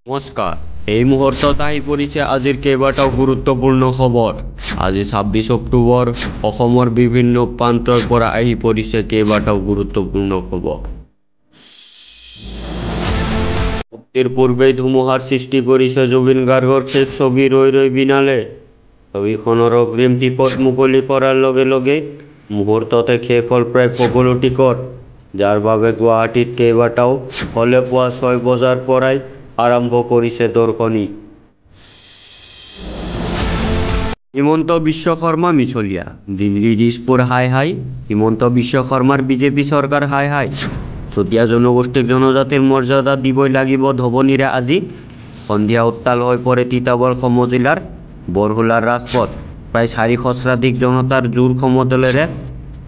নমস্কাৰ। এই মুহূৰ্তত আহি পৰিছে আজিৰ কেইবাটাও গুৰুত্বপূৰ্ণ খবৰ। আজি ২৬ অক্টোবৰ। অসমৰ বিভিন্ন প্ৰান্তৰ পৰা আহি পৰিছে কেইবাটাও গুৰুত্বপূৰ্ণ খবৰ। মুক্তিৰ পূৰ্বেই ধুমুহাৰ সৃষ্টি কৰিছে জুবিন গাৰ্গৰ শেষ ছবি ৰৈ ৰৈ বিনালে। ছবিখনৰ অগ্ৰিম টিকট মুকলি কৰাৰ লগে লগে মুহূৰ্ততে শেষ হ'ল প্ৰায় সকলো টিকট, যাৰ বাবে গুৱাহাটীত কেইবাটাও হলে পুৱা ৬ বজাৰ পৰাই আৰম্ভ কৰিছে দৰ্শনী। হিমন্ত বিশ্ব শৰ্মা মিছলীয়া, দিল্লী দিছপুৰ হাই হাই। হিমন্ত বিশ্ব শৰ্মাৰ বিজেপি চৰকাৰ হাই হাই। চুতীয়া জনগোষ্ঠীক জনজাতিৰ মৰ্যাদা দিবই লাগিব ধবনিৰে আজি সন্ধিয়া উত্তাল হৈ পৰে তিতাবৰ সমজিলাৰ বৰহুলাৰ ৰাজপথ। প্ৰায় ৪০০ সহস্ৰাধিক জনতাৰ জোৰ সমদলেৰে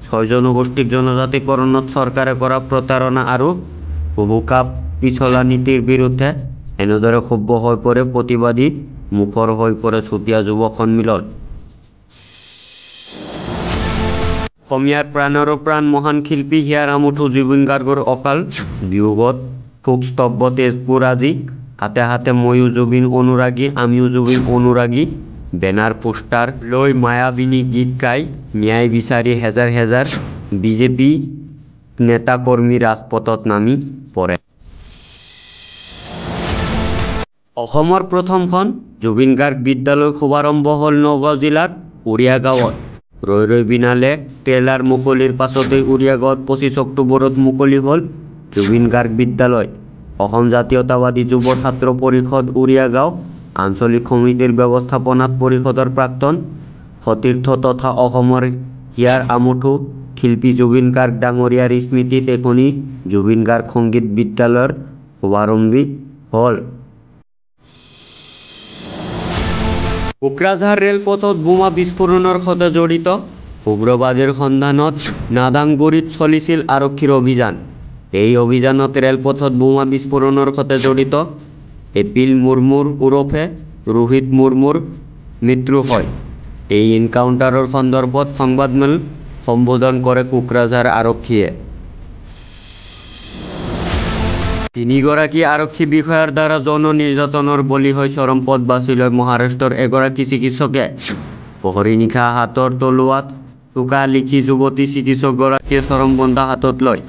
৬ জনগোষ্ঠীক জনজাতিকৰণত চৰকাৰে কৰা প্ৰতাৰণা আৰু হুকা পিছলা নীতিৰ বিৰুদ্ধে এনেদৰে ক্ষুব্ধ হৈ পৰে প্ৰতিবাদী মুখৰ হৈ পৰে চুতীয়া যুৱ সন্মিলন। অসমীয়াৰ প্ৰাণৰো প্ৰাণ মহান শিল্পী হিয়াৰ আমঠু জুবিন গাৰ্গৰ অকাল বিয়োগত শোকস্তব্ধ তেজপুৰ আজি। হাতে হাতে ময়ো জুবিন অনুৰাগী, আমিও জুবিন অনুৰাগী বেনাৰ পোষ্টাৰ লৈ মায়াবিনী গীত গাই ন্যায় বিচাৰি হেজাৰ হেজাৰ বিজেপি নেতা কৰ্মী ৰাজপথত নামি পৰে। অসমৰ প্ৰথমখন জুবিন গাৰ্গ বিদ্যালয় শুভাৰম্ভ হ'ল নগাঁও জিলাৰ উৰিয়া গাঁৱত। ৰৈ ৰৈ বিনালে ট্ৰেইলাৰ মুকলিৰ পাছতেই উৰিয়া গাঁৱত ২৫ অক্টোবৰত মুকলি হ'ল জুবিন গাৰ্গ বিদ্যালয়। অসম জাতীয়তাবাদী যুৱ ছাত্ৰ পৰিষদ উৰিয়া গাঁও আঞ্চলিক সমিতিৰ ব্যৱস্থাপনা পৰিষদৰ প্ৰাক্তন সতীৰ্থ তথা অসমৰ হিয়াৰ আমঠু শিল্পী জুবিন গাৰ্গ ডাঙৰীয়াৰ স্মৃতিত এখনি জুবিন গাৰ্গ সংগীত বিদ্যালয়ৰ শুভাৰম্ভী হ'ল। কোকৰাঝাৰ ৰেলপথত বোমা বিস্ফোৰণৰ সৈতে জড়িত উগ্ৰবাদীৰ সন্ধানত নাদাংগুৰিত চলিছিল আৰক্ষীৰ অভিযান। এই অভিযানত ৰেলপথত বোমা বিস্ফোৰণৰ সৈতে জড়িত এপিল মুৰ্মুৰ ওৰফে ৰোহিত মুৰ্মুৰ মৃত্যু হয়। এই এনকাউণ্টাৰৰ সন্দৰ্ভত সংবাদমেল সম্বোধন কৰে কোকৰাঝাৰ আৰক্ষীয়ে। ৩গৰাকী আৰক্ষী বিষয়াৰ দ্বাৰা যৌন নিৰ্যাতনৰ বলি হৈ চৰম পথ বাছি লয় মহাৰাষ্ট্ৰৰ এগৰাকী চিকিৎসকে। পহৰি নিশা হাতৰ তলুৱাত টোকা লিখি যুৱতী চিকিৎসকগৰাকীয়ে চৰম পন্থা হাতত লয়।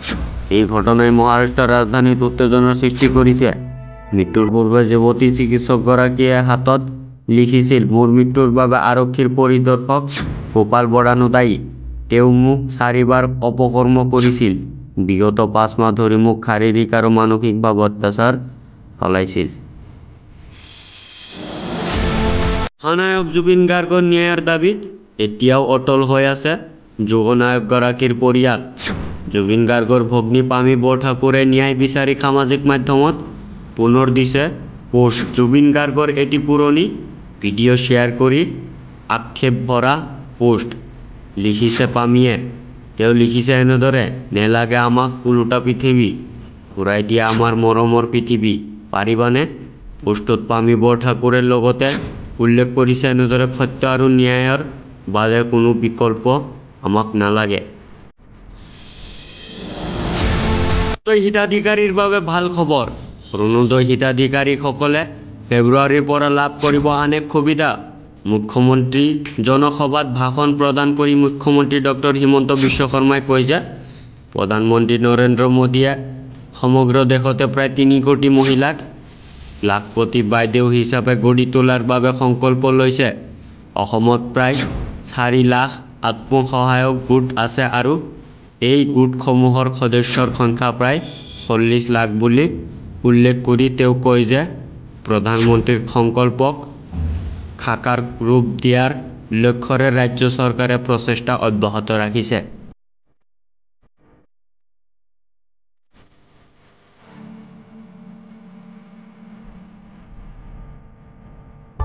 এই ঘটনাই মহাৰাষ্ট্ৰৰ ৰাজধানীত উত্তেজনাৰ সৃষ্টি কৰিছে। মৃত্যুৰ পূৰ্বে যুৱতী চিকিৎসকগৰাকীয়ে হাতত লিখিছিল, মোৰ মৃত্যুৰ বাবে আৰক্ষীৰ পৰিদৰ্শক গোপাল বৰানো দায়ী। তেওঁ মোক ৪বাৰ অপকৰ্ম কৰিছিল। বিগত ৫ মাহ ধৰি মোক শাৰীৰিক আৰু মানসিকভাৱে অত্যাচাৰ চলাইছিল। মহানায়ক জুবিন গাৰ্গৰ ন্যায়ৰ দাবীত এতিয়াও অটল হৈ আছে যুৱনায়কগৰাকীৰ পৰিয়াল। জুবিন গাৰ্গৰ ভগ্নী পামী বৰঠাকুৰে ন্যায় বিচাৰি সামাজিক মাধ্যমত পুনৰ দিছে পোষ্ট। জুবিন গাৰ্গৰ এটি পুৰণি ভিডিঅ' শ্বেয়াৰ কৰি আক্ষেপ ভৰা পোষ্ট লিখিছে পামীয়ে। তেওঁ লিখিছে এনেদৰে, নেলাগে আমাক ওলোটা পৃথিৱী, ঘূৰাই দিয়া আমাৰ মৰমৰ পৃথিৱী, পাৰিবানে? পোষ্টত পামী বৰঠাকুৰে লগতে উল্লেখ কৰিছে এনেদৰে, সত্য আৰু ন্যায়ৰ বাবে কোনো বিকল্প আমাক নালাগে। অৰুণোদয় হিতাধিকাৰীৰ বাবে ভাল খবৰ। অৰুণোদয় হিতাধিকাৰীসকলে ফেব্ৰুৱাৰীৰ পৰা লাভ কৰিব আন এক সুবিধা। মুখ্যমন্ত্ৰী জনসভাত ভাষণ প্ৰদান কৰি মুখ্যমন্ত্ৰী ডক্টৰ হিমন্ত বিশ্ব শৰ্মাই কয় যে প্ৰধানমন্ত্ৰী নৰেন্দ্ৰ মোদীয়ে সমগ্ৰ দেশতে প্ৰায় ৩ কোটি মহিলাক লাখপতি বাইদেউ হিচাপে গঢ়ি তোলাৰ বাবে সংকল্প লৈছে। অসমত প্ৰায় ৪ লাখ আত্মসহায়ক গোট আছে আৰু এই গোটসমূহৰ সদস্যৰ সংখ্যা প্ৰায় ৪০ লাখ বুলি উল্লেখ কৰি তেওঁ কয় যে প্ৰধানমন্ত্ৰীৰ সংকল্পক সাকাৰ ৰূপ দিয়াৰ লক্ষ্যৰে ৰাজ্য চৰকাৰে প্ৰচেষ্টা অব্যাহত ৰাখিছে।